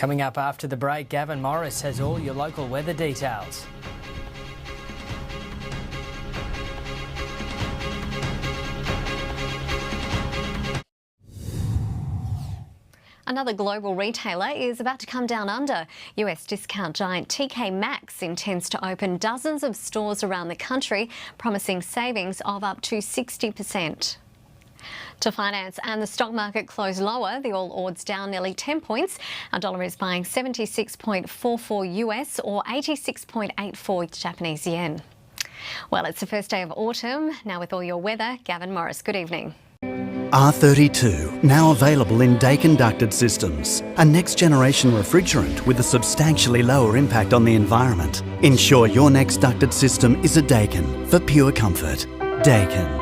Coming up after the break, Gavin Morris has all your local weather details. Another global retailer is about to come down under. US discount giant TK Maxx intends to open dozens of stores around the country, promising savings of up to 60%. To finance, and the stock market closed lower. The All Ords down nearly 10 points. Our dollar is buying 76.44 US or 86.84 Japanese yen. Well, it's the first day of autumn. Now with all your weather, Gavin Morris, good evening. R32, now available in Dakin ducted systems. A next-generation refrigerant with a substantially lower impact on the environment. Ensure your next ducted system is a Dakin for pure comfort. Dakin.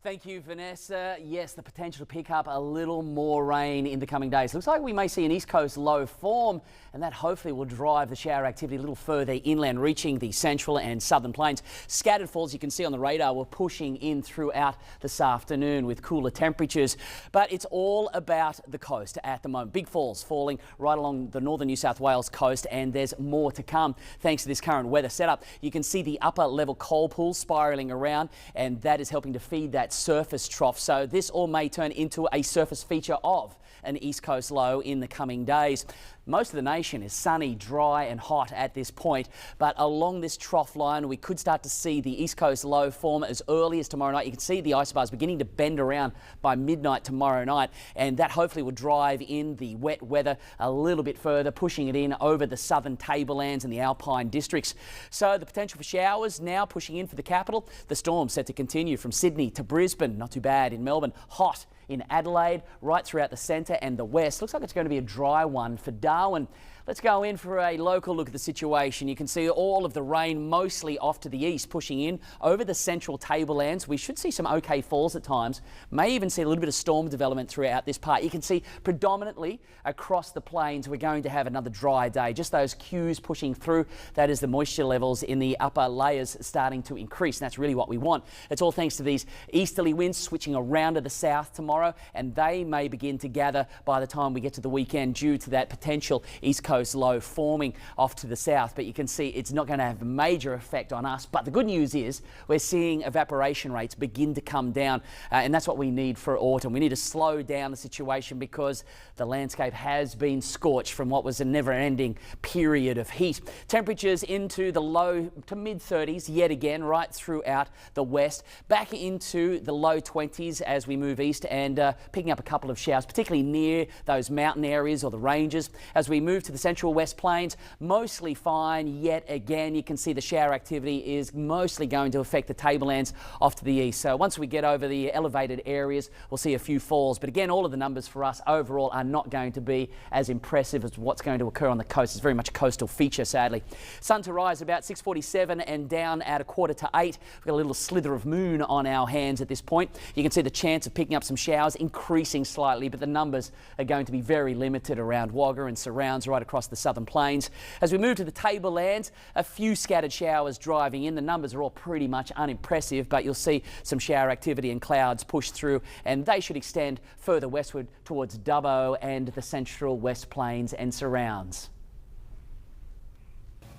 Thank you, Vanessa. Yes, the potential to pick up a little more rain in the coming days. Looks like we may see an east coast low form, and that hopefully will drive the shower activity a little further inland, reaching the central and southern plains. Scattered falls, you can see on the radar, were pushing in throughout this afternoon with cooler temperatures. But it's all about the coast at the moment. Big falls falling right along the northern New South Wales coast, and there's more to come thanks to this current weather setup. You can see the upper level cold pools spiralling around, and that is helping to feed that surface trough. So this all may turn into a surface feature of an east coast low in the coming days. Most of the nation is sunny, dry and hot at this point, but along this trough line we could start to see the east coast low form as early as tomorrow night. You can see the isobars beginning to bend around by midnight tomorrow night, and that hopefully will drive in the wet weather a little bit further, pushing it in over the southern tablelands and the alpine districts. So the potential for showers now pushing in for the capital. The storm set to continue from Sydney to Brisbane. Not too bad in Melbourne. Hot in Adelaide, right throughout the centre and the west. Looks like it's going to be a dry one for Darwin. Let's go in for a local look at the situation. You can see all of the rain mostly off to the east, pushing in over the central tablelands. We should see some okay falls at times. May even see a little bit of storm development throughout this part. You can see predominantly across the plains we're going to have another dry day. Just those cues pushing through. That is the moisture levels in the upper layers starting to increase. And that's really what we want. It's all thanks to these easterly winds switching around to the south tomorrow, and they may begin to gather by the time we get to the weekend due to that potential east coast low forming off to the south. But you can see it's not going to have a major effect on us. But the good news is we're seeing evaporation rates begin to come down, and that's what we need for autumn. We need to slow down the situation because the landscape has been scorched from what was a never-ending period of heat. Temperatures into the low to mid-30s yet again right throughout the west, back into the low 20s as we move east, and picking up a couple of showers, particularly near those mountain areas or the ranges. As we move to the central west plains, mostly fine yet again. You can see the shower activity is mostly going to affect the tablelands off to the east. So once we get over the elevated areas, we'll see a few falls. But again, all of the numbers for us overall are not going to be as impressive as what's going to occur on the coast. It's very much a coastal feature, sadly. Sun to rise about 6:47 and down at 7:45. We've got a little slither of moon on our hands at this point. You can see the chance of picking up some showers increasing slightly, but the numbers are going to be very limited around Wagga and surrounds right across the southern plains. As we move to the tablelands, a few scattered showers driving in. The numbers are all pretty much unimpressive, but you'll see some shower activity and clouds push through, and they should extend further westward towards Dubbo and the central west plains and surrounds.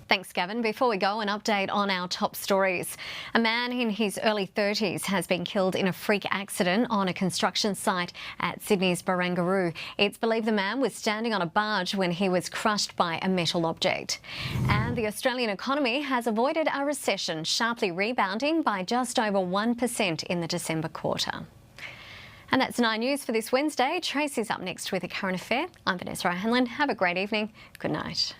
Thanks, Gavin. Before we go, an update on our top stories. A man in his early 30s has been killed in a freak accident on a construction site at Sydney's Barangaroo. It's believed the man was standing on a barge when he was crushed by a metal object. And the Australian economy has avoided a recession, sharply rebounding by just over 1% in the December quarter. And that's 9 News for this Wednesday. Tracy's up next with a current affair. I'm Vanessa. Have a great evening. Good night.